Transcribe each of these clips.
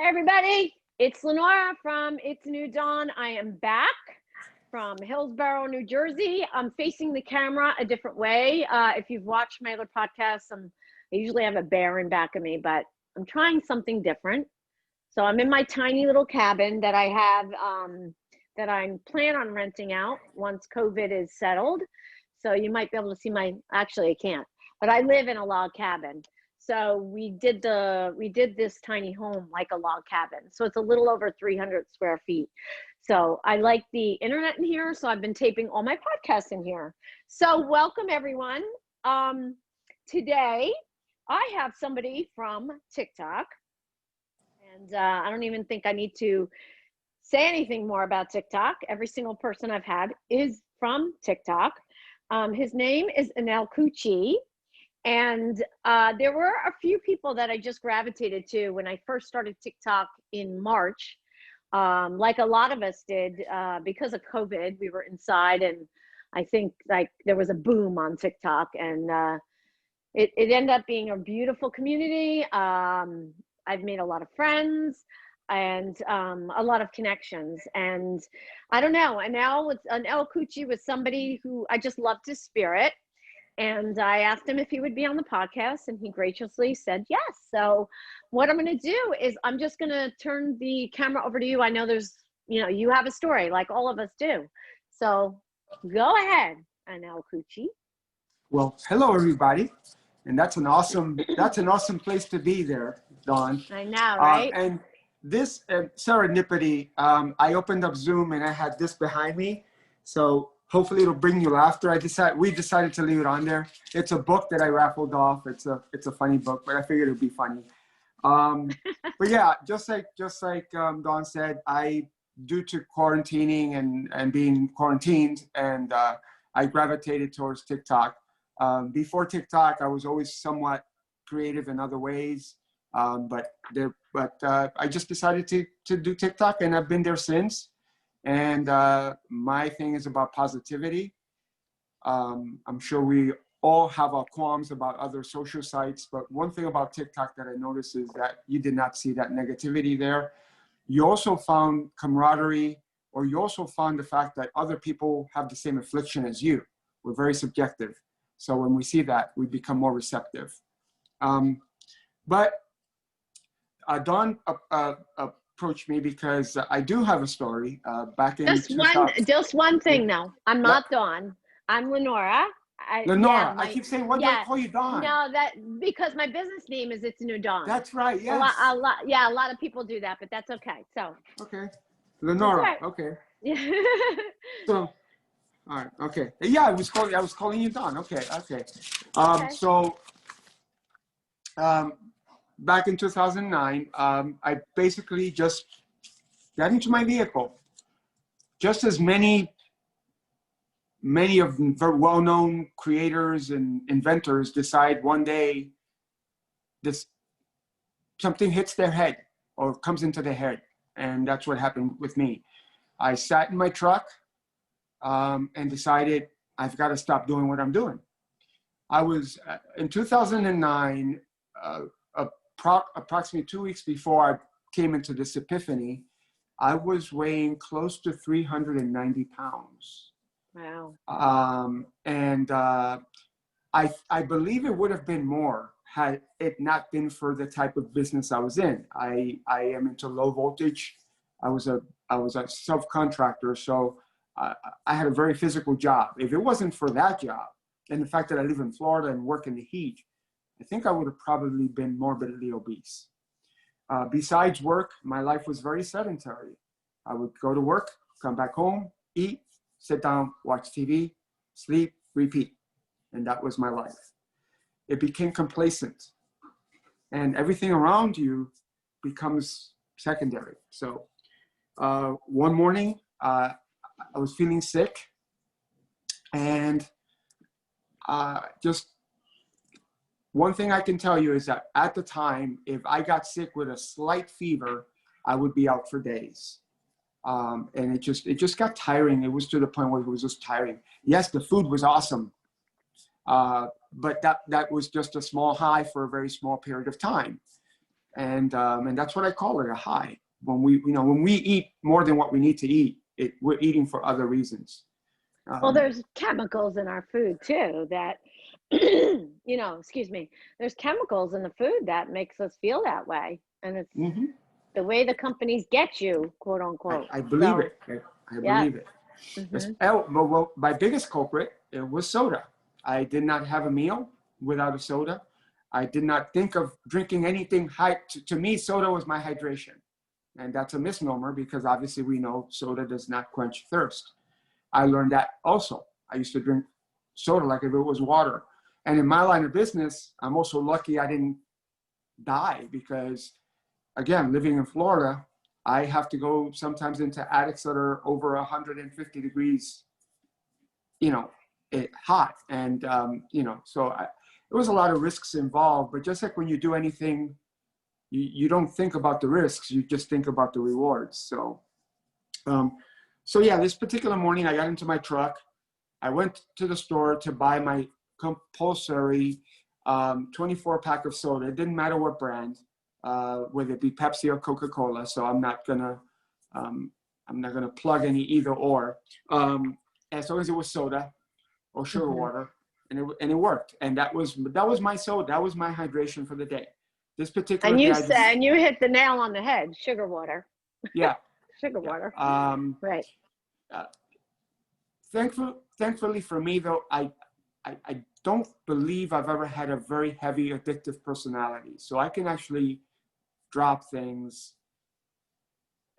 Hey everybody, it's Lenora from It's a New Dawn. I am back from Hillsborough, New Jersey. I'm facing the camera a different way. If you've watched my other podcasts, I usually have a bear in back of me, but I'm trying something different. So I'm in my tiny little cabin that I have, that I plan on renting out once COVID is settled. So you might be able to see actually I can't, but I live in a log cabin. So we did this tiny home like a log cabin. So it's a little over 300 square feet. So I like the internet in here. So I've been taping all my podcasts in here. So welcome everyone. Today I have somebody from TikTok, and I don't even think I need to say anything more about TikTok. Every single person I've had is from TikTok. His name is Anel Cuchi. And there were a few people that I just gravitated to when I first started TikTok in March. Like a lot of us did, because of COVID, we were inside, and I think like there was a boom on TikTok, and it ended up being a beautiful community. I've made a lot of friends and a lot of connections, and I don't know, Anel Cuchi was somebody who I just loved his spirit. And I asked him if he would be on the podcast, and he graciously said yes. So what I'm going to do is I'm just going to turn the camera over to you. I know you have a story like all of us do. So go ahead, Anelcuchi. Well, hello everybody. And that's an awesome place to be there, Dawn. I know, right? And this serendipity, I opened up Zoom and I had this behind me. So hopefully it'll bring you laughter. We decided to leave it on there. It's a book that I raffled off. It's a funny book, but I figured it'd be funny. But yeah, just like Dawn said, due to quarantining and being quarantined, and I gravitated towards TikTok. Before TikTok, I was always somewhat creative in other ways, but I just decided to do TikTok, and I've been there since. And my thing is about positivity. I'm sure we all have our qualms about other social sites, but one thing about TikTok that I noticed is that you did not see that negativity there. You also found camaraderie, or you also found the fact that other people have the same affliction as you. We're very subjective. So when we see that, we become more receptive. But Dawn approached me because I do have a story back in just one thing now. I'm not Dawn. I'm Lenora. Lenora. I keep saying, what do I call you, Dawn? No, because my business name is It's a New Dawn. That's right. Yes. A lot of people do that, but that's okay. So. Okay. Lenora. Right. Okay. So. All right. Okay. Yeah, I was calling you Dawn. Okay. Okay. So. Back in 2009, I basically just got into my vehicle. Just as many of the well-known creators and inventors decide one day something hits their head or comes into their head. And that's what happened with me. I sat in my truck and decided I've got to stop doing what I'm doing. I was, in 2009, approximately 2 weeks before I came into this epiphany, I was weighing close to 390 pounds. Wow. And I believe it would have been more had it not been for the type of business I was in. I am into low voltage. I was a subcontractor, so I had a very physical job. If it wasn't for that job, and the fact that I live in Florida and work in the heat, I think I would have probably been morbidly obese. Besides work, my life was very sedentary. I would go to work, come back home, eat, sit down, watch TV, sleep, repeat. And that was my life. It became complacent. And everything around you becomes secondary. So one morning, I was feeling sick. And just one thing I can tell you is that at the time, if I got sick with a slight fever, I would be out for days. And it just got tiring. It was to the point where it was just tiring. Yes, the food was awesome. But that was just a small high for a very small period of time. And that's what I call it, a high. When we eat more than what we need to eat, we're eating for other reasons. Well, there's chemicals in our food too that, excuse me, there's chemicals in the food that makes us feel that way. And it's mm-hmm. the way the companies get you, quote unquote. I believe it. I believe it. Well, my biggest culprit, it was soda. I did not have a meal without a soda. I did not think of drinking anything high. To me, soda was my hydration. And that's a misnomer because obviously we know soda does not quench thirst. I learned that also. I used to drink soda like if it was water. And in my line of business, I'm also lucky I didn't die because, again, living in Florida, I have to go sometimes into attics that are over 150 degrees, hot. And, so there was a lot of risks involved. But just like when you do anything, you don't think about the risks, you just think about the rewards. So yeah, this particular morning I got into my truck. I went to the store to buy my compulsory 24-pack of soda. It didn't matter what brand, whether it be Pepsi or Coca-Cola. So I'm not gonna plug any either or. As long as it was soda or sugar water, and it worked. And that was my soda. That was my hydration for the day. This particular and you hit the nail on the head. Sugar water. Yeah. Sugar water. Right. Thankfully for me though, I don't believe I've ever had a very heavy addictive personality. So I can actually drop things.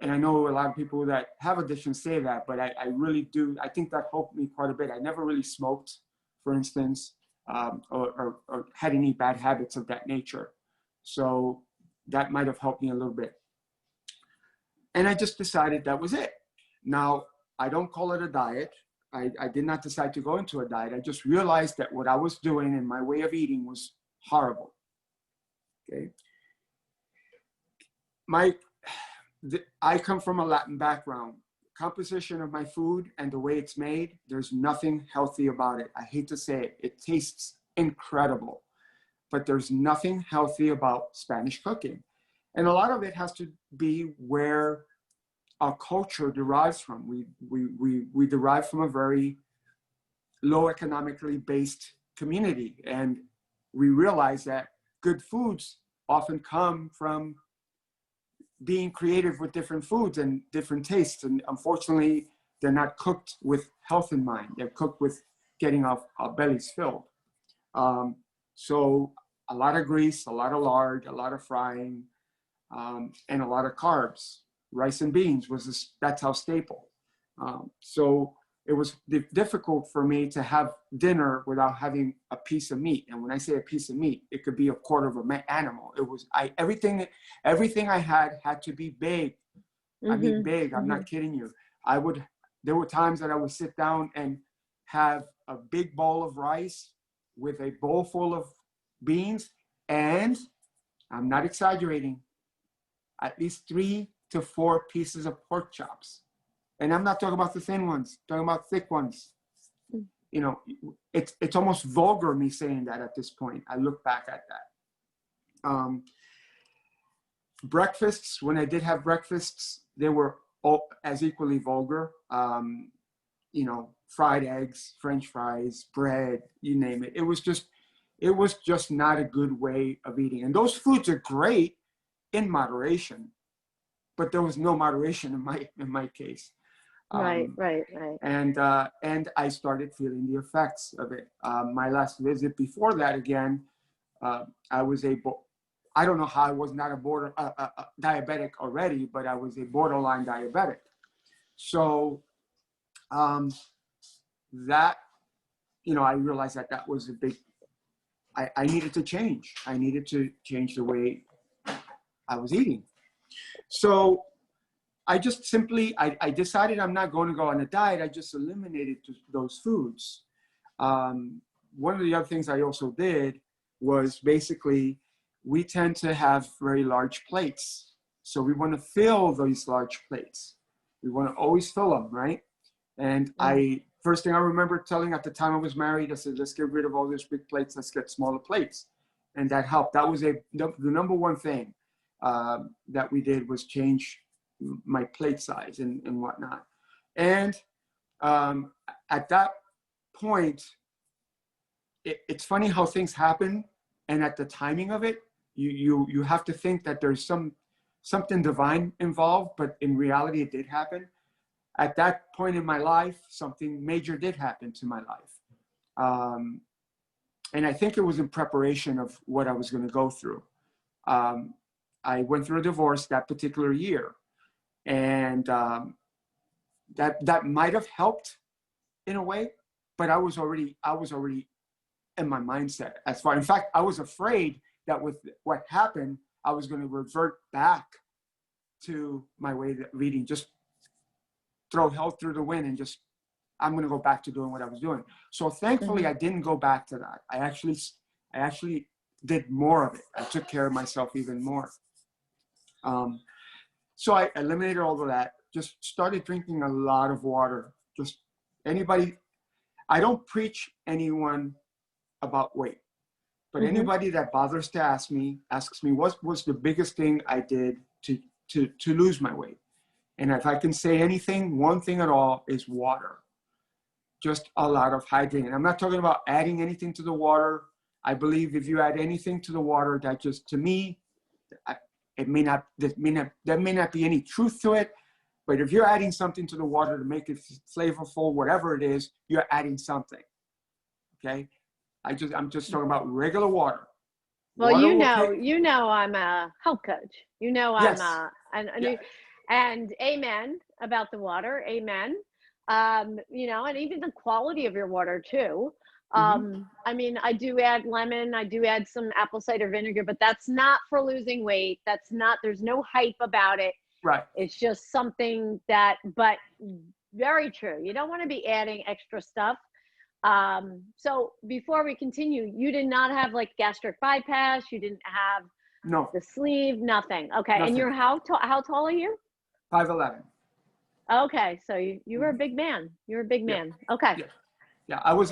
And I know a lot of people that have addictions say that, but I really do. I think that helped me quite a bit. I never really smoked, for instance, or had any bad habits of that nature. So that might have helped me a little bit. And I just decided that was it. Now, I don't call it a diet. I did not decide to go into a diet. I just realized that what I was doing and my way of eating was horrible. Okay. I come from a Latin background. Composition of my food and the way it's made, there's nothing healthy about it. I hate to say it. It tastes incredible, but there's nothing healthy about Spanish cooking. And a lot of it has to be where our culture derives from. We derive from a very low economically based community. And we realize that good foods often come from being creative with different foods and different tastes. And unfortunately, they're not cooked with health in mind. They're cooked with getting our bellies filled. So a lot of grease, a lot of lard, a lot of frying, and a lot of carbs. Rice and beans that's our staple. So it was difficult for me to have dinner without having a piece of meat. And when I say a piece of meat, it could be a quarter of an animal. It was everything I had to be big. I mean, big. I'm not kidding you. There were times that I would sit down and have a big bowl of rice with a bowl full of beans, and I'm not exaggerating, at least 3 to 4 pieces of pork chops. And I'm not talking about the thin ones, I'm talking about thick ones. It's almost vulgar me saying that at this point. I look back at that. Breakfasts, when I did have breakfasts, they were all as equally vulgar. Fried eggs, French fries, bread, you name it. It was just not a good way of eating. And those foods are great in moderation, but there was no moderation in my case. Right. And I started feeling the effects of it. My last visit before that, again, I don't know how I was not a diabetic already, but I was a borderline diabetic. So that, I realized that was a big, I needed to change. I needed to change the way I was eating. So I just simply, I decided I'm not going to go on a diet. I just eliminated those foods. One of the other things I also did was basically, we tend to have very large plates. So we want to fill those large plates. We want to always fill them, right? And first thing I remember telling at the time I was married, I said, let's get rid of all these big plates. Let's get smaller plates. And that helped. That was the number one thing. that we did was change my plate size and whatnot. And at that point, it's funny how things happen, and at the timing of it, you have to think that there's something divine involved, but in reality, it did happen. At that point in my life, something major did happen to my life. And I think it was in preparation of what I was going to go through. I went through a divorce that particular year, and that might have helped in a way, but I was already in my mindset as far. In fact, I was afraid that with what happened, I was going to revert back to my way of eating, just throw health through the wind, and just I'm going to go back to doing what I was doing. So thankfully, I didn't go back to that. I actually did more of it. I took care of myself even more. So I eliminated all of that. Just started drinking a lot of water. Just anybody. I don't preach anyone about weight, but anybody that bothers to asks me what was the biggest thing I did to lose my weight. And if I can say anything, one thing at all is water. Just a lot of hydrating. I'm not talking about adding anything to the water. I believe if you add anything to the water, that just, to me, there may not be any truth to it, but if you're adding something to the water to make it flavorful, whatever it is, you're adding something. Okay? I'm just talking about regular water. Well, water you know, I'm a health coach. You know, yes. And amen about the water. Amen. You know, and even the quality of your water too. I mean, I do add lemon, I do add some apple cider vinegar, but that's not for losing weight. There's no hype about it. Right. It's just something that, but very true. You don't want to be adding extra stuff. So before we continue, you did not have like gastric bypass. You didn't have the sleeve, nothing. Okay. Nothing. And you're how tall are you? 5'11". Okay. So you were a big man. You're a big man. Okay. Yeah. I was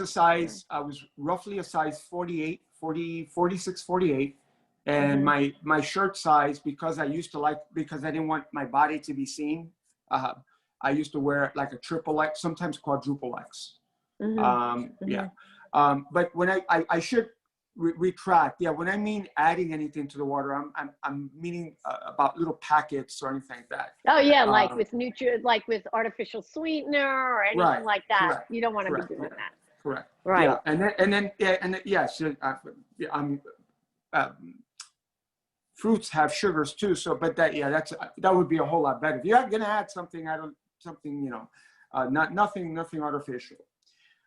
roughly a size 46, 48. And my shirt size, because I didn't want my body to be seen, I used to wear like a triple X, sometimes quadruple X. But when I should retract. Yeah, when I mean adding anything to the water, I'm meaning about little packets or anything like that. Oh yeah, like with artificial sweetener or anything like that. Correct, you don't want to be doing that. Correct. Right. Yeah, so fruits have sugars too. So, but that would be a whole lot better. If you're gonna add something, nothing artificial.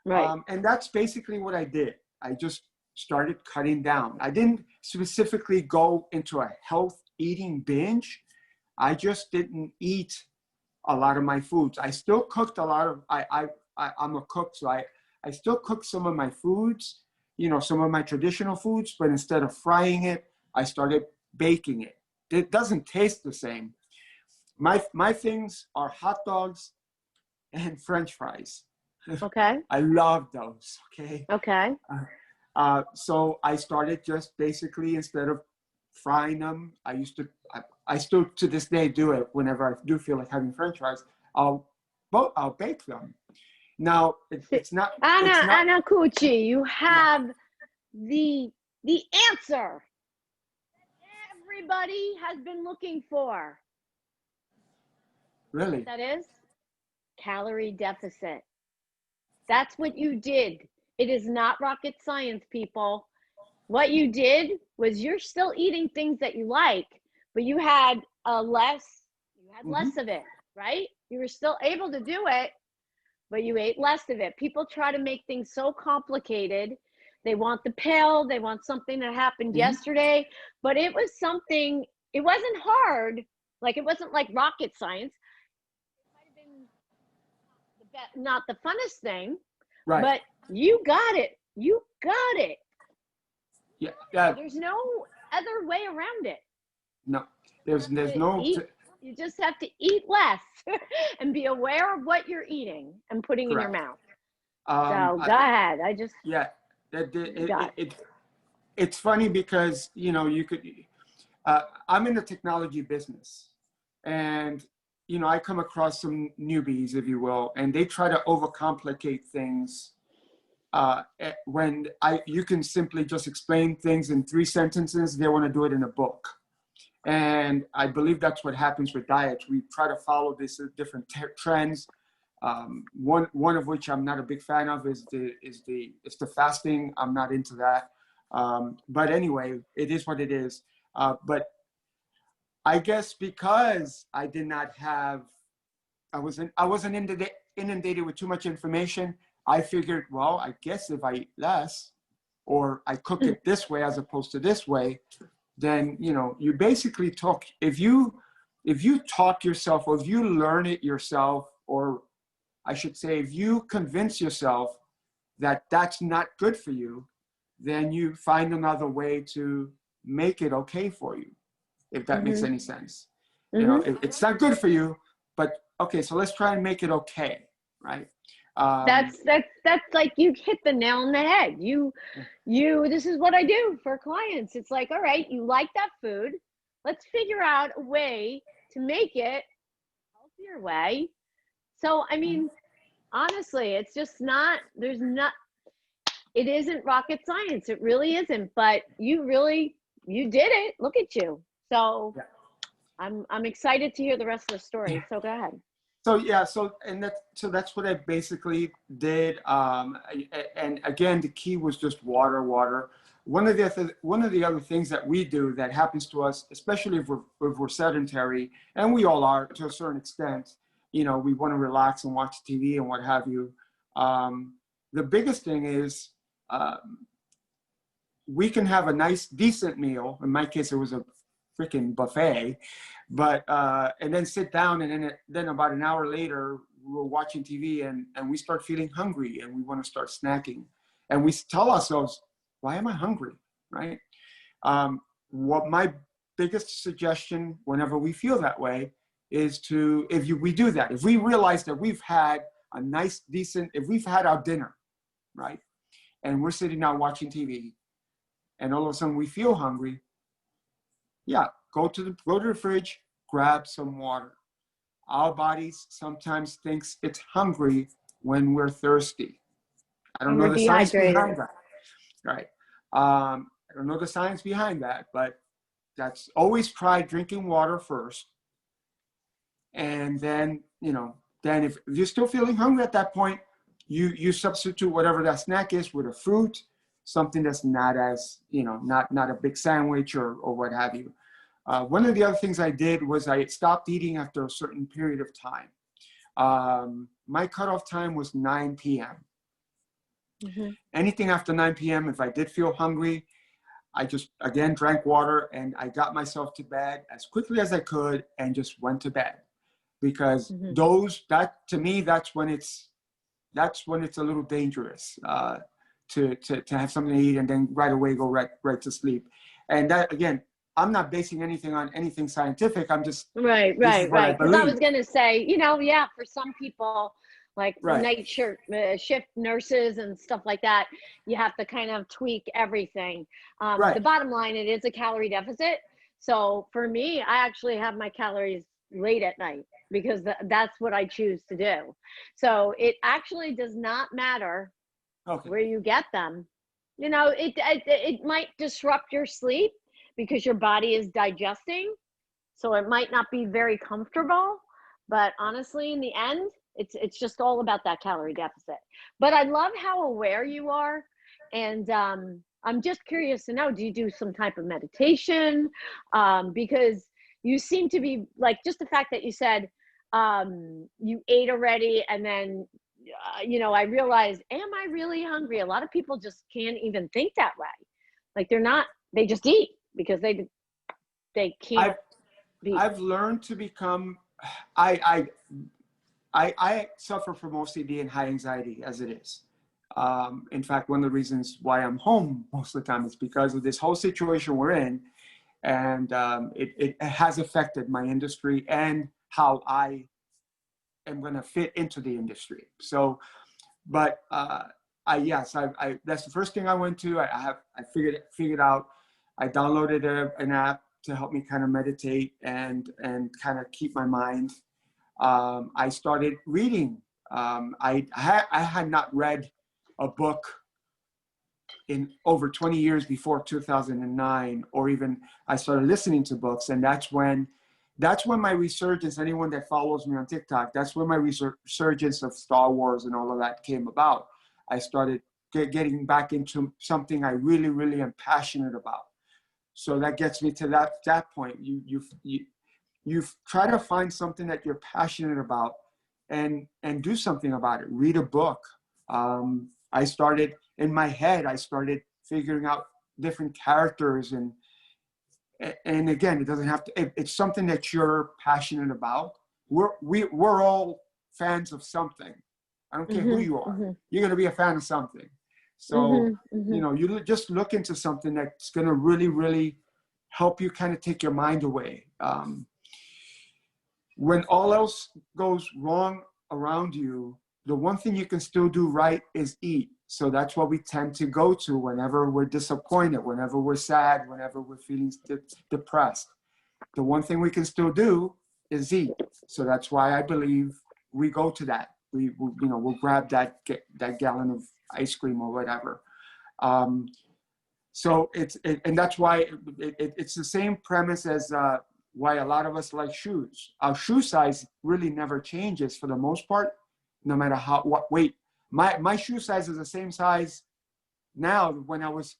Right. And that's basically what I did. I just started cutting down. I didn't specifically go into a health eating binge. I just didn't eat a lot of my foods. I still cooked a lot of, I'm a cook, so I still cook some of my foods, some of my traditional foods, but instead of frying it, I started baking it. It doesn't taste the same. My things are hot dogs and French fries. Okay. I love those. Okay. Okay. So I started just basically, instead of frying them, I still to this day do it whenever I do feel like having French fries. I'll bake them. Now it's not. Anel Cuchi, you have the answer everybody has been looking for. Really? That is calorie deficit. That's what you did. It is not rocket science, people. What you did was you're still eating things that you like, but you had less of it, right? You were still able to do it, but you ate less of it. People try to make things so complicated. They want the pill, they want something that happened yesterday, but it was something, it wasn't hard. Like, it wasn't like rocket science. It might have been not the funnest thing, right? But you got it. You got it. Yeah. There's no other way around it. No, there's no. You just have to eat less and be aware of what you're eating and putting in your mouth. So go ahead. It's funny because you could. I'm in the technology business, and I come across some newbies, if you will, and they try to overcomplicate things when you can simply just explain things in 3 sentences. They want to do it in a book. And I believe that's what happens with diets. We try to follow these different trends. One of which I'm not a big fan of is the fasting. I'm not into that. But anyway, it is what it is. But I guess because I did not have, I wasn't inundated with too much information. I figured, well, I guess if I eat less, or I cook it this way as opposed to this way, then you basically talk. If you talk yourself, or if you learn it yourself, or I should say, if you convince yourself that that's not good for you, then you find another way to make it okay for you, if that makes any sense. It's not good for you, but okay, so let's try and make it okay, right? That's like, you hit the nail on the head. This is what I do for clients. It's like, all right, you like that food. Let's figure out a way to make it a healthier way. So, I mean, honestly, it's just not, it isn't rocket science. It really isn't, but you did it. Look at you. So Yeah. I'm excited to hear the rest of the story. So go ahead. So yeah, so that's what I basically did. And again, the key was just water. One of the other things that we do that happens to us, especially if we're sedentary, and we all are to a certain extent, we want to relax and watch TV and what have you. The biggest thing is we can have a nice, decent meal. In my case, it was a freaking buffet, but and then sit down, and then about an hour later, we're watching TV, and we start feeling hungry, and we want to start snacking, and we tell ourselves, why am I hungry, right? What my biggest suggestion whenever we feel that way is we do that, if we realize that we've had a nice, decent, if we've had our dinner, right, and we're sitting down watching TV, and all of a sudden we feel hungry, yeah, go to the fridge, grab some water. Our bodies sometimes thinks it's hungry when we're thirsty. I don't know the science behind that, right? I don't know the science behind that, but that's always try drinking water first. And then, then if you're still feeling hungry at that point, you substitute whatever that snack is with a fruit, something that's not as, not a big sandwich or what have you. One of the other things I did was I stopped eating after a certain period of time. My cutoff time was 9 p.m. Anything after 9 p.m., if I did feel hungry, I just, again, drank water, and I got myself to bed as quickly as I could and just went to bed. Because to me, that's when it's a little dangerous to have something to eat and then right away go right to sleep. And that, again, I'm not basing anything on anything scientific. I'm just right. Because I was gonna say, yeah, for some people, like night shift nurses and stuff like that, you have to kind of tweak everything. The bottom line, it is a calorie deficit. So for me, I actually have my calories late at night because that's what I choose to do. So it actually does not matter where you get them. It might disrupt your sleep because your body is digesting. So it might not be very comfortable, but honestly, in the end, it's just all about that calorie deficit. But I love how aware you are. And I'm just curious to know, do you do some type of meditation? Because you seem to be like, just the fact that you said you ate already, and then I realized, am I really hungry? A lot of people just can't even think that way. Like they just eat because they can't be. I've learned to become, I suffer from OCD and high anxiety as it is. In fact, one of the reasons why I'm home most of the time is because of this whole situation we're in. And it has affected my industry and how I am going to fit into the industry. So, but that's the first thing I went to. I figured out. I downloaded an app to help me kind of meditate and kind of keep my mind. I started reading. I had not read a book in over 20 years before 2009, or even I started listening to books. And that's when my resurgence, anyone that follows me on TikTok, that's when my resurgence of Star Wars and all of that came about. I started getting back into something I really, really am passionate about. So that gets me to that point. You try to find something that you're passionate about and do something about it. Read a book. I started in my head. I started figuring out different characters and again, it doesn't have to. It's something that you're passionate about. We're all fans of something. I don't care who you are. You're gonna be a fan of something. So you just look into something that's gonna really, really help you kind of take your mind away. When all else goes wrong around you, the one thing you can still do right is eat. So that's what we tend to go to whenever we're disappointed, whenever we're sad, whenever we're feeling depressed. The one thing we can still do is eat. So that's why I believe we go to that. We'll grab that gallon of ice cream or whatever. So and that's why it's the same premise as why a lot of us like shoes. Our shoe size really never changes for the most part, no matter what weight. My shoe size is the same size now when I was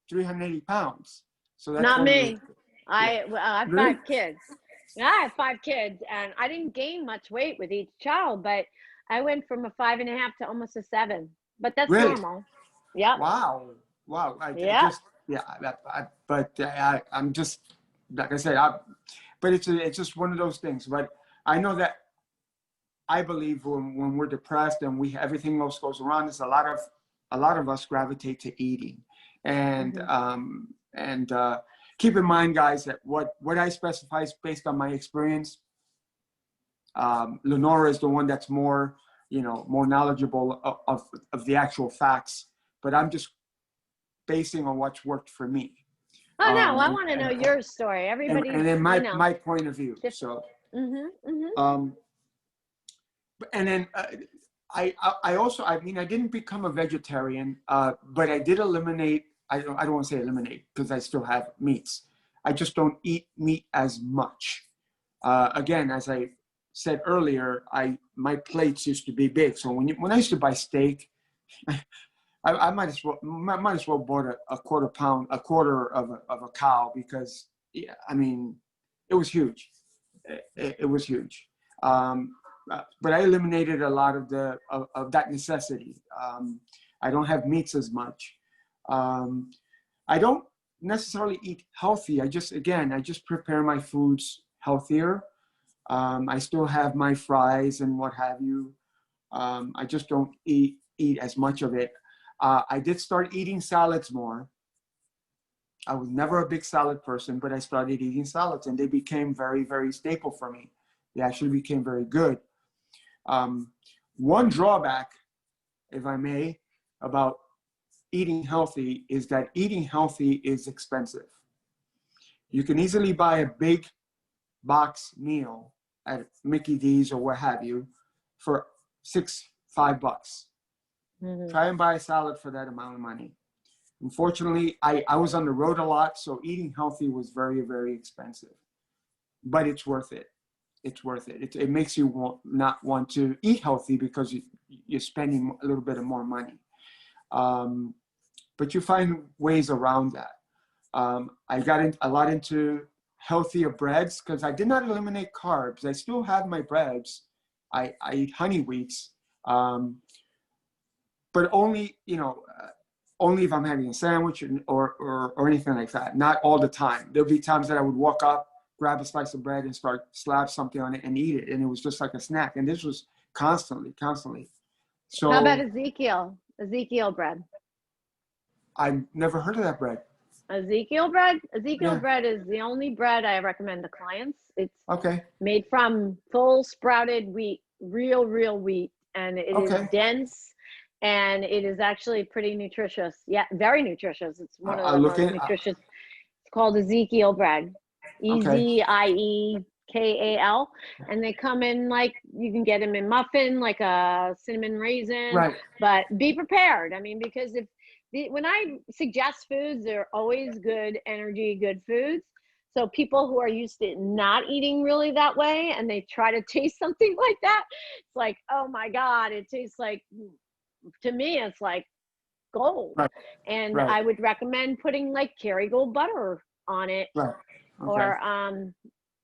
380 pounds. So that's not me. Yeah. I have Really? 5 kids. Yeah, I have 5 kids, and I didn't gain much weight with each child, but I went from a 5.5 to almost a 7. But that's Really? normal. Yeah. Wow. I'm just, like I said, but it's just one of those things. But I know that I believe when we're depressed and everything else goes around us, a lot of us gravitate to eating. And keep in mind, guys, that what I specify is based on my experience. Lenora is the one that's more knowledgeable of the actual facts, but I'm just basing on what's worked for me. Oh no, I want to know your story. Everybody, and then my point of view. So, and then I also, I didn't become a vegetarian, but I did eliminate. I don't want to say eliminate because I still have meats. I just don't eat meat as much. Again, as I said earlier, my plates used to be big. So when I used to buy steak, I might as well bought a quarter of a cow because it was huge. It was huge. But I eliminated a lot of that necessity. I don't have meats as much. I don't necessarily eat healthy. I just prepare my foods healthier. I still have my fries and what have you. I just don't eat as much of it. I did start eating salads more. I was never a big salad person, but I started eating salads and they became very, very staple for me. They actually became very good. One drawback, if I may, about eating healthy is that eating healthy is expensive. You can easily buy a big box meal at Mickey D's or what have you for $5. Try and buy a salad for that amount of money. Unfortunately, I was on the road a lot, so eating healthy was very, very expensive. But it's worth it. It's worth it. It makes you not want to eat healthy because you're spending a little bit of more money. But you find ways around that. I got a lot into healthier breads because I did not eliminate carbs. I still have my breads. I eat honey wheats. But only if I'm having a sandwich or anything like that. Not all the time. There'll be times that I would walk up, grab a slice of bread and slap something on it and eat it. And it was just like a snack. And this was constantly. So how about Ezekiel bread? I've never heard of that bread. Ezekiel bread? Ezekiel bread is the only bread I recommend to clients. It's made from full sprouted wheat, real wheat. And it is dense. And it is actually pretty nutritious. Yeah, very nutritious. It's one of the most nutritious. It's called Ezekiel bread. Okay. EZIEKAL, and they come in like you can get them in muffin, like a cinnamon raisin, Right. but be prepared. I mean, because when I suggest foods, they're always good energy, good foods. So people who are used to not eating really that way and they try to taste something like that, it's like, oh my God, it tastes like, to me, it's like gold. Right. And Right. I would recommend putting like Kerrygold butter on it, Right. Okay. or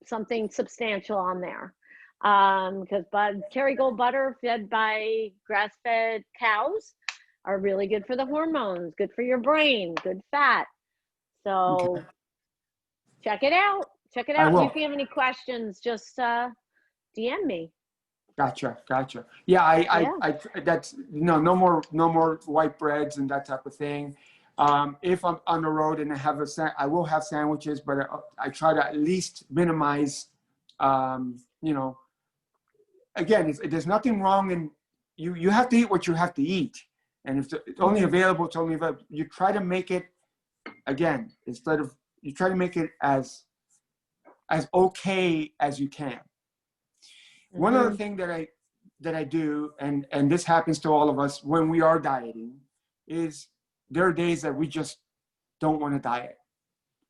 something substantial on there. Because Kerrygold butter fed by grass-fed cows are really good for the hormones, good for your brain, good fat. Okay. So check it out. Check it I out. And will. if you have any questions, just DM me. Gotcha. Gotcha. Yeah. Yeah. That's no more white breads and that type of thing. If I'm on the road and I will have sandwiches, but I try to at least minimize, you know, again, there's nothing wrong in you have to eat what you have to eat. And if it's only available, it's only available. You try to make it, again, you try to make it as okay as you can. One other thing that I do, and this happens to all of us when we are dieting, is there are days that we just don't want to diet.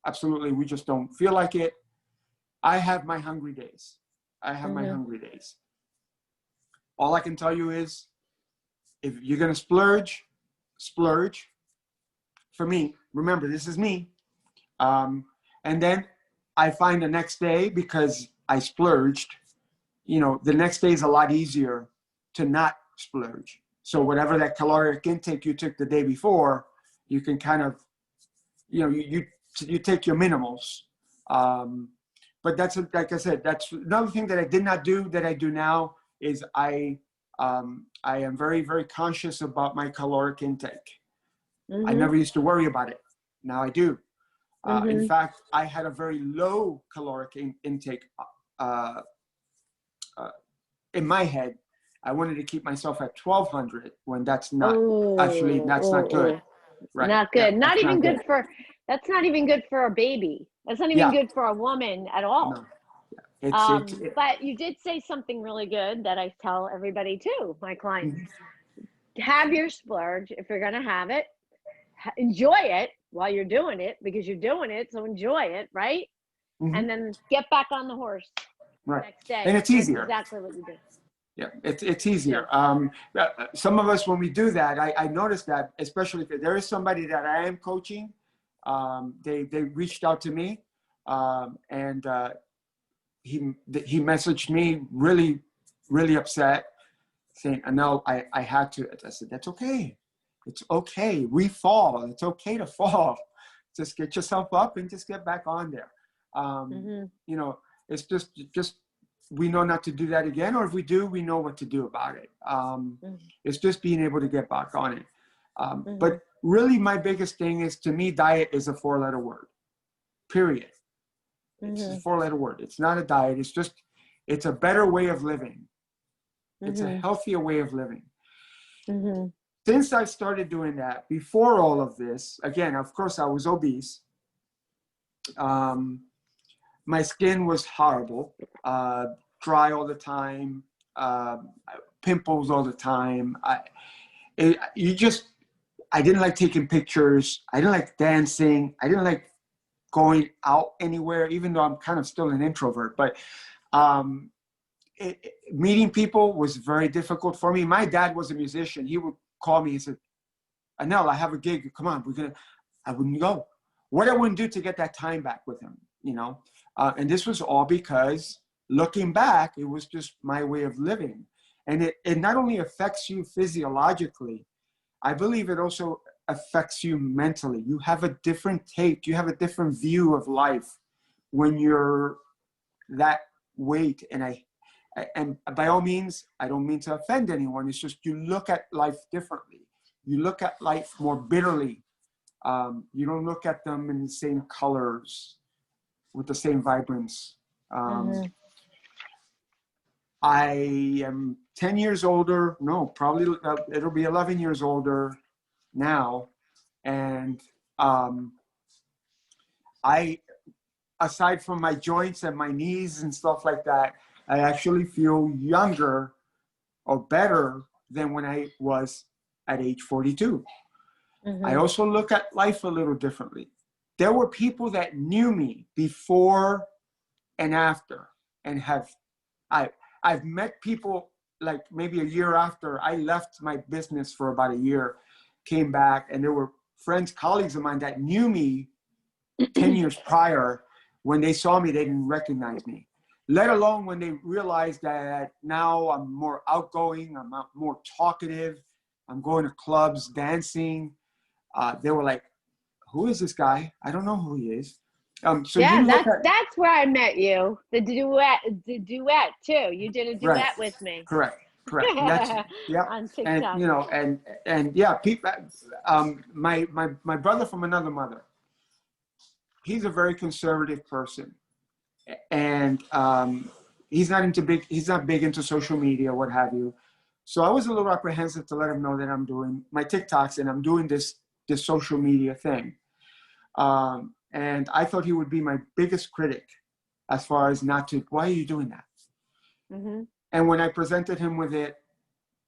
Absolutely, we just don't feel like it. I have my hungry days. All I can tell you is, if you're gonna splurge. For me, remember, this is me. And then I find the next day, because I splurged, the next day is a lot easier to not splurge. So whatever that caloric intake you took the day before, you can kind of, you take your minimals. But like I said, that's another thing that I did not do that I do now is I am very, very conscious about my caloric intake. I never used to worry about it. Now I do. In fact, I had a very low caloric intake in my head. I wanted to keep myself at 1,200 when that's not good. Right. Not good. Yeah, not even good for. That's not even good for a baby. That's not even good for a woman at all. No. But you did say something really good that I tell everybody too, my clients. Have your splurge if you're going to have it. Enjoy it while you're doing it, because you're doing it, so enjoy it, right? And then get back on the horse next day. And it's easier. Exactly what you do. Yeah, it's easier. Some of us, when we do that, I noticed that, especially if there is somebody that I am coaching, they reached out to me, and he messaged me really, really upset, saying, "Anel, I had to." I said, "That's okay. It's okay. We fall. It's okay to fall. Just get yourself up and just get back on there." It's just we know not to do that again, or if we do, we know what to do about it. It's just being able to get back on it. But really, my biggest thing is, to me, diet is a 4-letter word. Period. It's a 4-letter word. It's not a diet. It's a better way of living. It's a healthier way of living. Since I started doing that, before all of this, again, of course, I was obese. My skin was horrible, dry all the time, pimples all the time. I didn't like taking pictures. I didn't like dancing. I didn't like going out anywhere, even though I'm kind of still an introvert. But meeting people was very difficult for me. My dad was a musician. He would call me and say, "Anel, I have a gig. Come on, I wouldn't go. What I wouldn't do to get that time back with him, and this was all because, looking back, it was just my way of living. And it not only affects you physiologically, I believe it also affects you mentally. You have a different take. You have a different view of life when you're that weight. And by all means, I don't mean to offend anyone. It's just you look at life differently. You look at life more bitterly. You don't look at them in the same colors, with the same vibrance. I am 10 years older. No, probably it'll be 11 years older now. And I aside from my joints and my knees and stuff like that, I actually feel younger or better than when I was at age 42. I also look at life a little differently. There were people that knew me before and after, and I've met people like maybe a year after I left my business for about a year, came back, and there were friends, colleagues of mine that knew me 10 years prior. When they saw me, they didn't recognize me, let alone when they realized that now I'm more outgoing, I'm more talkative, I'm going to clubs, dancing. They were like, who is this guy? I don't know who he is. So Yeah, you look at, that's where I met you. The duet too. You did a right, duet with me. correct. And that's, yeah. On And, TikTok. you know, and yeah, people, my brother from another mother, he's a very conservative person. And he's not big into social media, what have you. So I was a little apprehensive to let him know that I'm doing my TikToks and I'm doing this social media thing. And I thought he would be my biggest critic as far as why are you doing that? And when I presented him with it,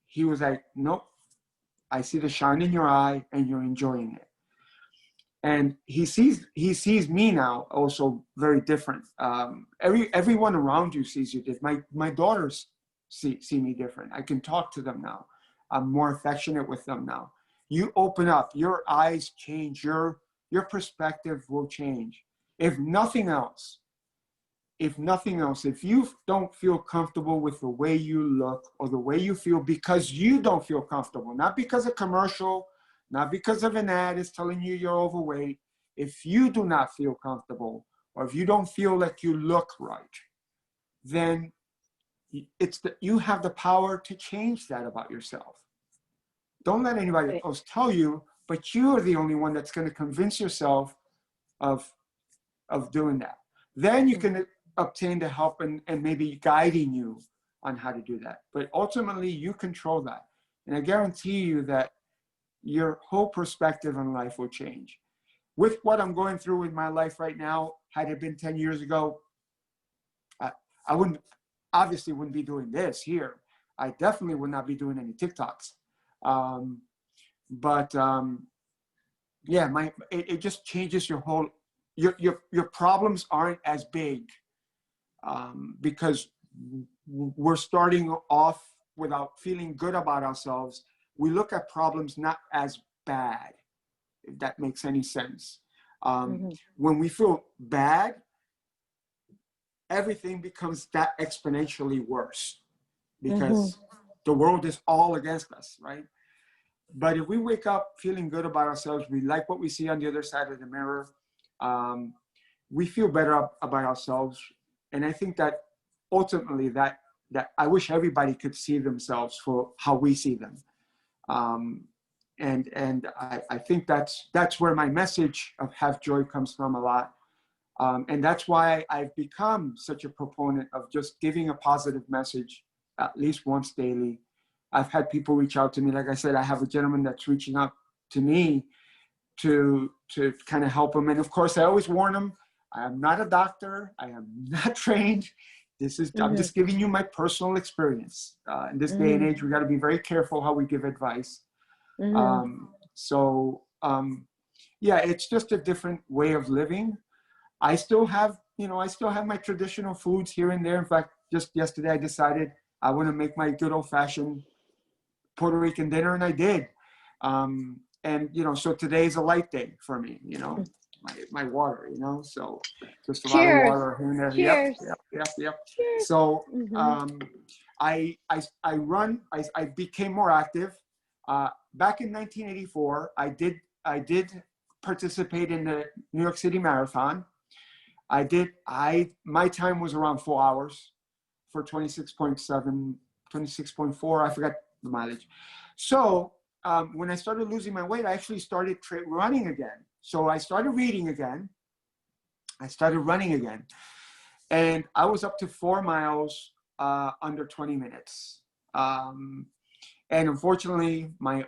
he was like, nope, I see the shine in your eye and you're enjoying it. And he sees me now also very different. Everyone around you sees you different. My daughters see me different. I can talk to them now. I'm more affectionate with them now. You open up, your eyes change, your perspective will change. If nothing else, if you don't feel comfortable with the way you look or the way you feel because you don't feel comfortable, not because a commercial, not because of an ad is telling you you're overweight. If you do not feel comfortable, or if you don't feel like you look right, then you have the power to change that about yourself. Don't let anybody else tell you, but you are the only one that's going to convince yourself of doing that. Then you can obtain the help and maybe guiding you on how to do that. But ultimately, you control that. And I guarantee you that your whole perspective on life will change. With what I'm going through with my life right now, had it been 10 years ago, I obviously wouldn't be doing this here. I definitely would not be doing any TikToks. Yeah, it just changes your whole, your problems aren't as big because we're starting off without feeling good about ourselves. We look at problems not as bad, if that makes any sense. When we feel bad, everything becomes that exponentially worse because the world is all against us, right? But if we wake up feeling good about ourselves, we like what we see on the other side of the mirror, we feel better about ourselves. And I think that ultimately that I wish everybody could see themselves for how we see them. And I think that's where my message of Have Joy comes from a lot. And that's why I've become such a proponent of just giving a positive message at least once daily. I've had people reach out to me. Like I said, I have a gentleman that's reaching out to me to kind of help him. And of course, I always warn him, I am not a doctor. I am not trained. I'm just giving you my personal experience. In this day and age, we got to be very careful how we give advice. Yeah, it's just a different way of living. I still have my traditional foods here and there. In fact, just yesterday I decided I want to make my good old fashioned Puerto Rican dinner, and I did. And so today's a light day for me, my water, so just a lot of water here and there. Cheers. Yep. Cheers. So I became more active. Back in 1984, I did participate in the New York City Marathon. My time was around 4 hours for 26.7, 26.4, I forgot the mileage. So when I started losing my weight, I actually started running again. So I started reading again. I started running again. And I was up to 4 miles under 20 minutes. And unfortunately, I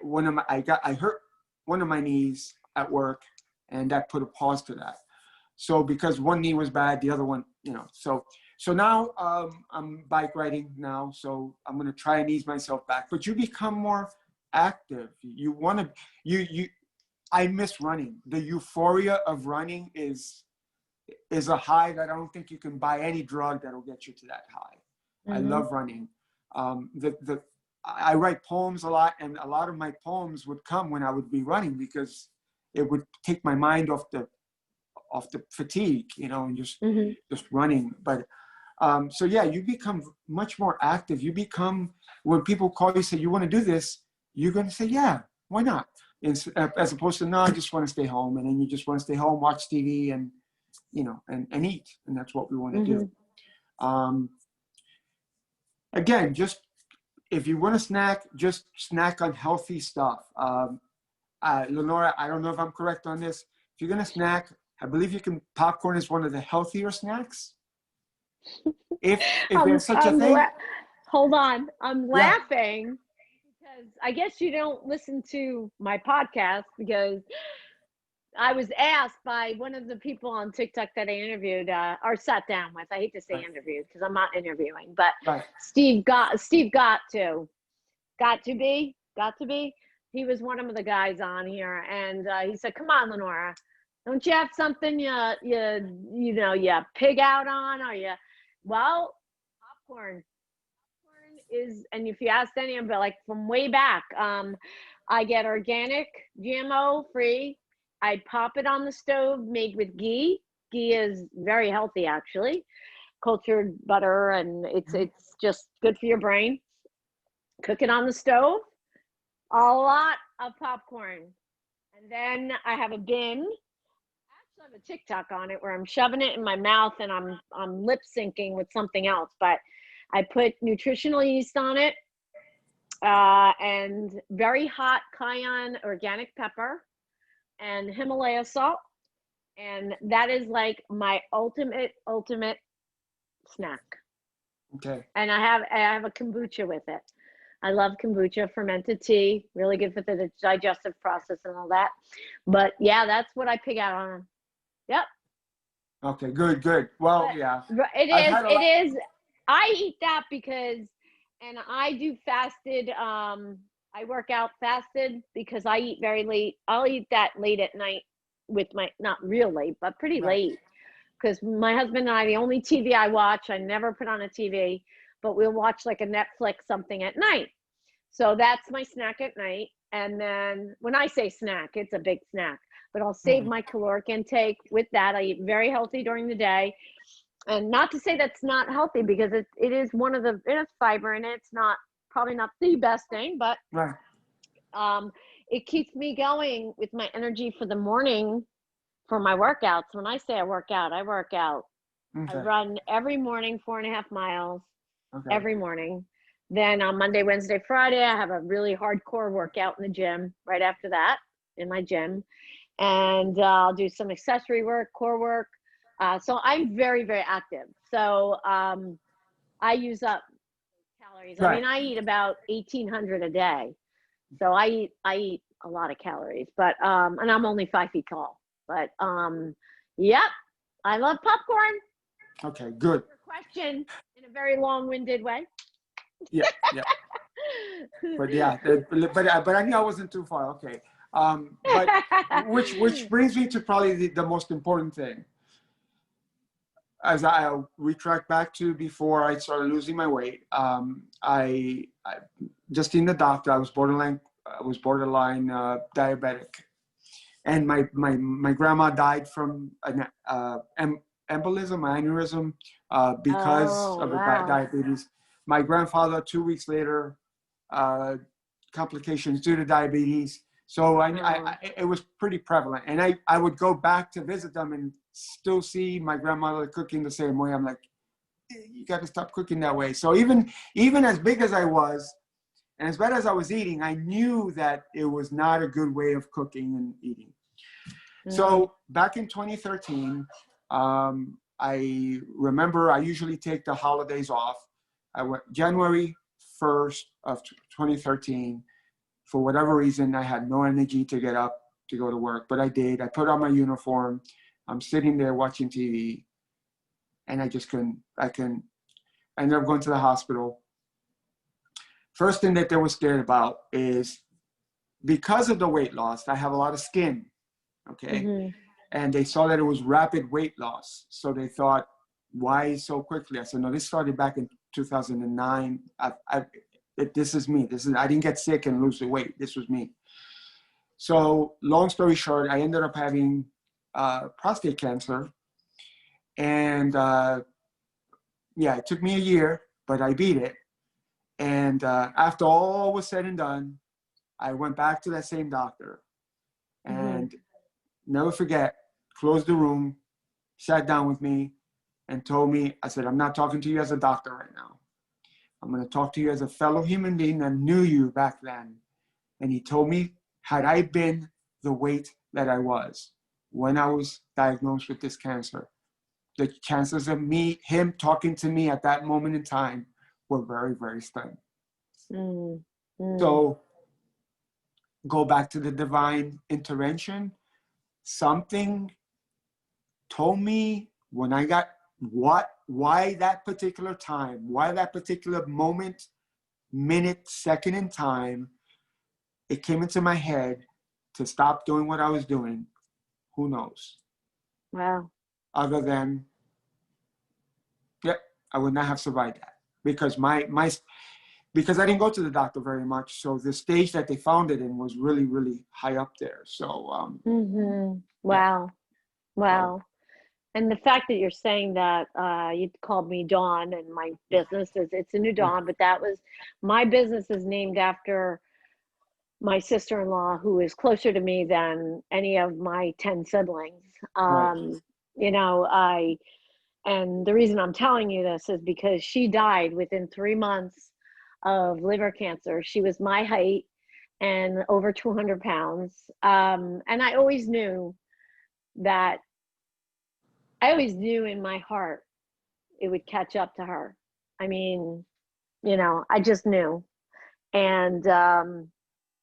hurt one of my knees at work, and that put a pause to that. So because one knee was bad, the other one, you know, so now I'm bike riding now. So I'm going to try and ease myself back, but you become more active. You want to, I miss running. The euphoria of running is a high that I don't think you can buy any drug that'll get you to that high. I love running. I write poems a lot, and a lot of my poems would come when I would be running because it would take my mind off the fatigue, you know, and just running. But so yeah, you become much more active. You become, when people call you, say you want to do this, you're going to say, yeah, why not? As opposed to, no, I just want to stay home. And then you just want to stay home, watch TV, and you know, and eat. And that's what we want to do. Again, just if you want to snack, just snack on healthy stuff. Lenora, I don't know if I'm correct on this. If you're going to snack, I believe popcorn is one of the healthier snacks. If there's such a thing. Hold on. I'm laughing because I guess you don't listen to my podcast, because I was asked by one of the people on TikTok that I interviewed or sat down with. I hate to say interviewed because I'm not interviewing, but Steve got to be. He was one of the guys on here, and he said, "Come on, Lenora, don't you have something you pig out on, or you?" Well, popcorn is, and if you ask any of them, like from way back, I get organic, GMO free. I pop it on the stove, made with ghee. Ghee is very healthy, actually. Cultured butter, and it's just good for your brain. Cook it on the stove. A lot of popcorn. And then I have a bin. I actually have a TikTok on it where I'm shoving it in my mouth and I'm lip syncing with something else. But I put nutritional yeast on it, and very hot cayenne organic pepper, and Himalaya salt, and that is like my ultimate snack. Okay. And I have a kombucha with it. I love kombucha, fermented tea, really good for the digestive process and all that. But yeah, that's what I pig out on. Yep. Okay, good. Well, yeah. It is. I eat that because, and I do fasted. I work out fasted because I eat very late. I'll eat that late at night with not real late, but pretty late. Because my husband and I, the only TV I watch, I never put on a TV, but we'll watch like a Netflix something at night. So that's my snack at night. And then when I say snack, it's a big snack, but I'll save my caloric intake with that. I eat very healthy during the day. And not to say that's not healthy, because it is it has fiber in it. It's probably not the best thing, but it keeps me going with my energy for the morning for my workouts. When I say I work out, I work out. I run every morning 4.5 miles every morning. Then on Monday, Wednesday, Friday, I have a really hardcore workout in the gym right after that, in my gym. And I'll do some accessory work, core work. So I'm very, very active. So I use up calories. I mean, I eat about 1,800 a day. So I eat a lot of calories, but and I'm only 5 feet tall. But yep, I love popcorn. Okay, good. Your question in a very long-winded way. Yeah. But yeah, but I knew I wasn't too far. Okay. But which brings me to probably the most important thing. As I retract back to before I started losing my weight, I just seen the doctor. I was borderline diabetic, and my grandma died from an embolism, aneurysm, because of the diabetes. My grandfather, 2 weeks later, complications due to diabetes. So it was pretty prevalent, and I would go back to visit them and still see my grandmother cooking the same way. I'm like, you got to stop cooking that way. So even as big as I was, and as bad as I was eating, I knew that it was not a good way of cooking and eating. So back in 2013, I remember I usually take the holidays off. I went January 1st of 2013. For whatever reason, I had no energy to get up to go to work, but I did. I put on my uniform. I'm sitting there watching TV, and I just couldn't. I ended up going to the hospital. First thing that they were scared about is because of the weight loss, I have a lot of skin, okay? Mm-hmm. And they saw that it was rapid weight loss. So they thought, why so quickly? I said, no, this started back in 2009. This is me. I didn't get sick and lose the weight. This was me. So long story short, I ended up having prostate cancer. And yeah, it took me a year, but I beat it. And after all was said and done, I went back to that same doctor, and never forget, closed the room, sat down with me, and told me, I said, I'm not talking to you as a doctor right now. I'm going to talk to you as a fellow human being that knew you back then. And he told me, had I been the weight that I was when I was diagnosed with this cancer, the chances of him talking to me at that moment in time were very, very slim. So go back to the divine intervention. Something told me when I got why that particular time, why that particular moment, minute, second in time, it came into my head to stop doing what I was doing. Who knows? Wow. Other than, I would not have survived that because because I didn't go to the doctor very much. So the stage that they found it in was really, really high up there. So, Wow. Wow. And the fact that you're saying that you called me Dawn, and my business it's a new dawn, but my business is named after my sister-in-law, who is closer to me than any of my 10 siblings. You know, and the reason I'm telling you this is because she died within 3 months of liver cancer. She was my height and over 200 pounds. And I always knew in my heart it would catch up to her. I mean, you know, I just knew. And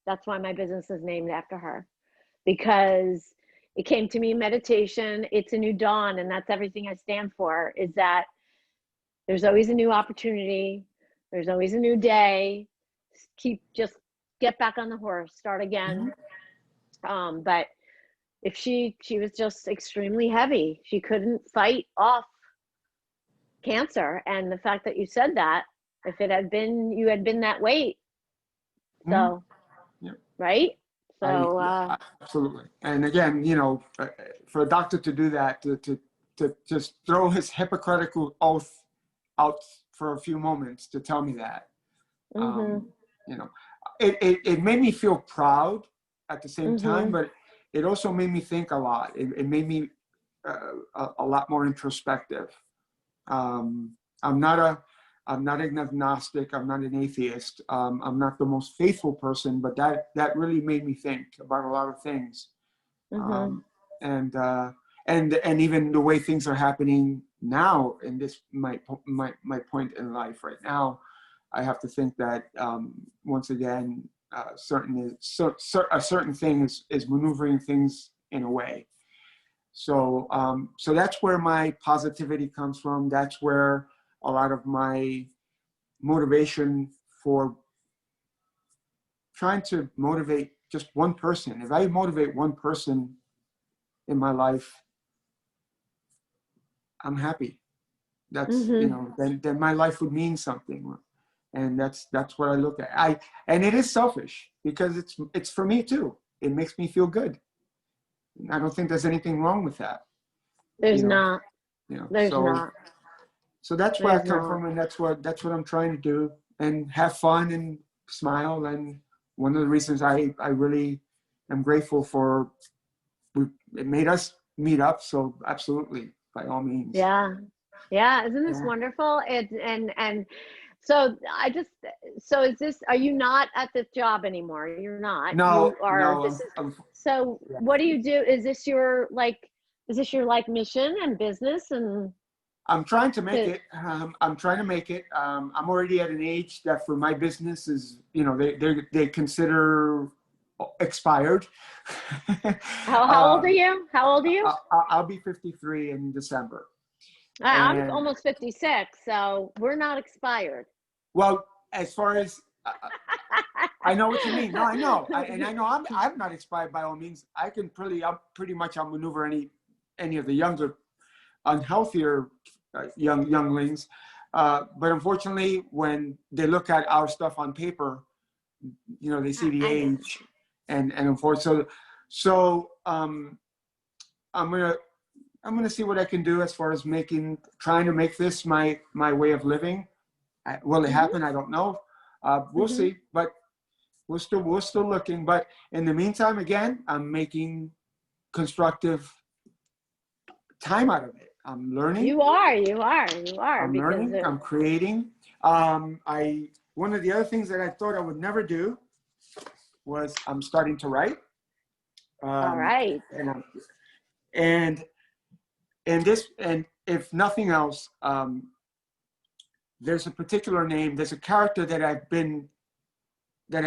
that's why my business is named after her, because it came to me in meditation. It's a new dawn, and that's everything I stand for, is that there's always a new opportunity. There's always a new day. Just get back on the horse, start again. But if she was just extremely heavy, she couldn't fight off cancer. And the fact that you said that, if it had been, you had been that weight. So, right? So, absolutely. And again, you know, for a doctor to do that, to just throw his Hippocratic oath out for a few moments to tell me that, you know, it made me feel proud at the same time, but it also made me think a lot. It made me a lot more introspective. I'm not an agnostic. I'm not an atheist. I'm not the most faithful person, but that really made me think about a lot of things. And even the way things are happening now in this my point in life right now, I have to think that once again, a certain thing is maneuvering things in a way. So so that's where my positivity comes from. That's where a lot of my motivation for trying to motivate just one person. If I motivate one person in my life, I'm happy. That's you know, then my life would mean something. And that's what I look at. And it is selfish because it's for me too. It makes me feel good. I don't think there's anything wrong with that. There's not. You know, There's not. So that's where I come from, and that's what I'm trying to do, and have fun and smile. And one of the reasons I really am grateful for it made us meet up. So absolutely, by all means. Yeah. Isn't this wonderful? And so are you not at this job anymore? You're not. No, you are. no. So what do you do? Is this your mission and business? And I'm trying to make it. I'm trying to make it. I'm already at an age that for my business is, you know, they consider expired. How old are you? How old are you? I'll be 53 in December. I'm And almost 56, so we're not expired. well, as far as I know what you mean. No, I know, and I know I'm not expired by all means. I'm pretty much outmaneuver any of the younger, unhealthier younglings. But unfortunately, when they look at our stuff on paper, they see the age, and unfortunately, so I'm gonna see what I can do as far as trying to make this my way of living. Will it happen? I don't know. We'll see, but we're still looking. But in the meantime, again, I'm making constructive time out of it. I'm learning. You are. I'm learning. I'm creating. One of the other things that I thought I would never do was I'm starting to write. All right. And if nothing else, there's a particular name. There's a character that I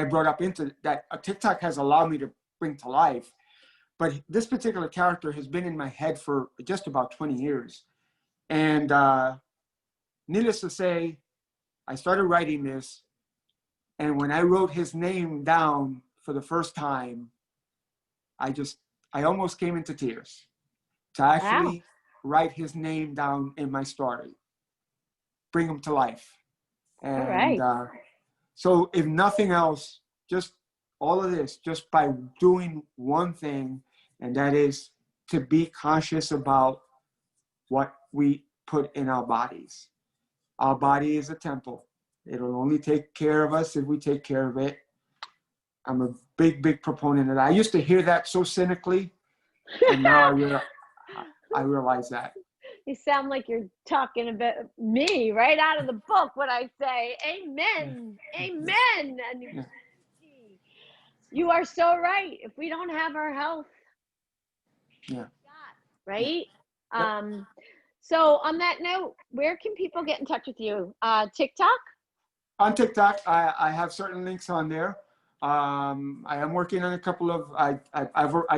brought up into that TikTok has allowed me to bring to life. But this particular character has been in my head for just about 20 years. And needless to say, I started writing this. And when I wrote his name down for the first time, I almost came into tears to actually write his name down in my story, bring him to life. And so if nothing else, just all of this, just by doing one thing, and that is to be conscious about what we put in our bodies. Our body is a temple. It'll only take care of us if we take care of it. I'm a big proponent of that. I used to hear that so cynically, and now I realize that. You sound like you're talking about me right out of the book when I say amen. Amen. And you are so right. If we don't have our health, right? So on that note, where can people get in touch with you? TikTok? On TikTok, I have certain links on there. I am working on a couple of, I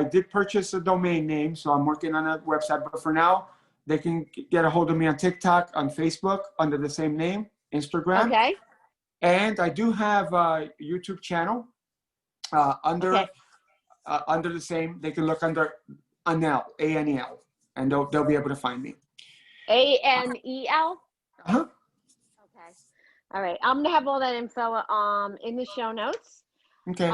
did purchase a domain name, so I'm working on a website, but for now, they can get a hold of me on TikTok, on Facebook, under the same name, Instagram. Okay. And I do have a YouTube channel under the same, they can look under Anel, A-N-E-L, and they'll be able to find me. A-N-E-L? Uh-huh. Okay. All right. I'm gonna have all that info in the show notes. Okay.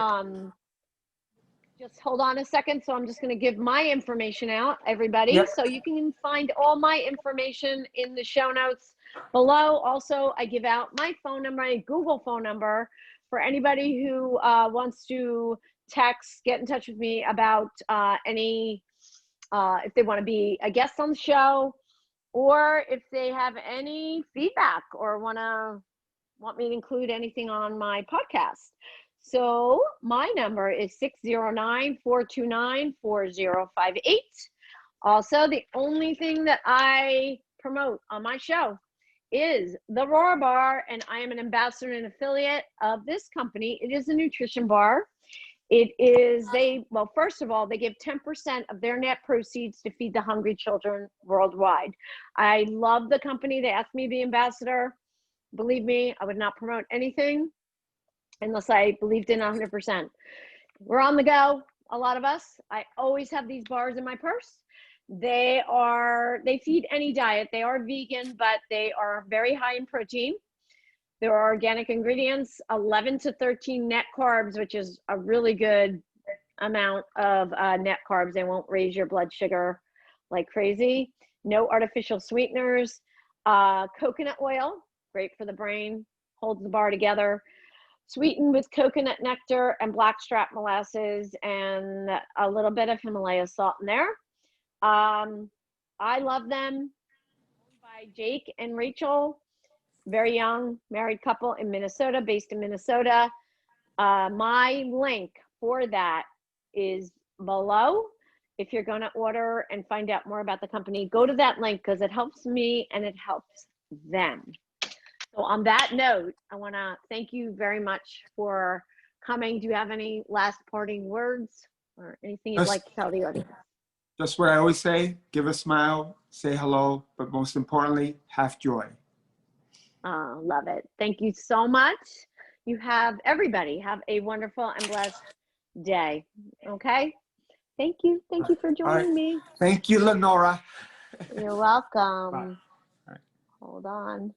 Just hold on a second. So I'm just gonna give my information out, everybody. Yep. So you can find all my information in the show notes below. Also, I give out my phone number, my Google phone number, for anybody who wants to text, get in touch with me about if they want to be a guest on the show, or if they have any feedback or want me to include anything on my podcast. So my number is 609-429-4058. Also, the only thing that I promote on my show is the Rawr Bar, and I am an ambassador and affiliate of this company. It is a nutrition bar. It is, first of all, they give 10% of their net proceeds to feed the hungry children worldwide. I love the company. They asked me to be ambassador. Believe me, I would not promote anything unless I believed in 100%. We're on the go, a lot of us. I always have these bars in my purse. They feed any diet. They are vegan, but they are very high in protein. There are organic ingredients, 11 to 13 net carbs, which is a really good amount of net carbs. They won't raise your blood sugar like crazy. No artificial sweeteners. Coconut oil, great for the brain, holds the bar together. Sweetened with coconut nectar and blackstrap molasses and a little bit of Himalaya salt in there. I love them. By Jake and Rachel, very young married couple in Minnesota, based in Minnesota. My link for that is below. If you're going to order and find out more about the company, go to that link because it helps me and it helps them. So on that note, I want to thank you very much for coming. Do you have any last parting words or anything you'd like to tell the audience? Just what I always say, give a smile, say hello, but most importantly, have joy. Love it. Thank you so much. Everybody have a wonderful and blessed day. Okay. Thank you. Thank you for joining me. Thank you, Lenora. You're welcome. Bye. Hold on.